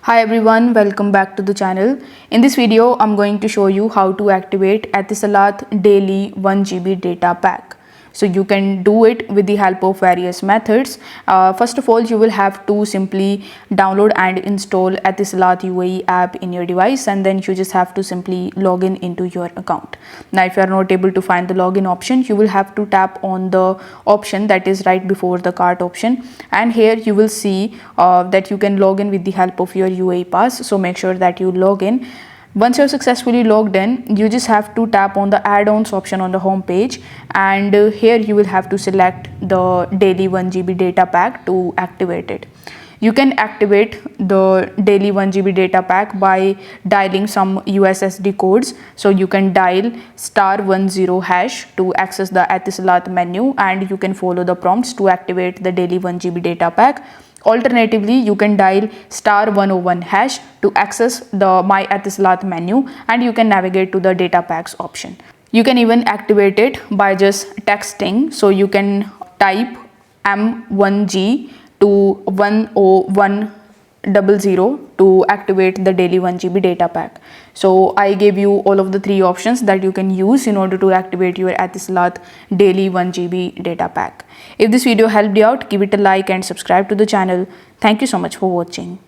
Hi everyone, welcome back to the channel. In this video, I'm going to show you how to activate Etisalat Daily 1 GB data pack. So you can do it with the help of various methods. First of all, you will have to simply download and install Etisalat UAE app in your device, and then you just have to simply log in into your account. Now, if you are not able to find the login option, you will have to tap on the option that is right before the cart option, and here you will see that you can log in with the help of your UAE pass. So make sure that you log in. Once you're successfully logged in, you just have to tap on the add-ons option on the home page, and here you will have to select the daily 1 GB data pack to activate it. You can activate the daily 1 GB data pack by dialing some USSD codes. So you can dial *10# to access the Etisalat menu, and you can follow the prompts to activate the daily 1 GB data pack. Alternatively, you can dial *101# to access the My Etisalat menu, and you can navigate to the data packs option. You can even activate it by just texting. So you can type M1G to 10100 to activate the daily 1 GB data pack. So I gave you all of the three options that you can use in order to activate your Etisalat daily 1 GB data pack. If this video helped you out, give it a like and subscribe to the channel. Thank you so much for watching.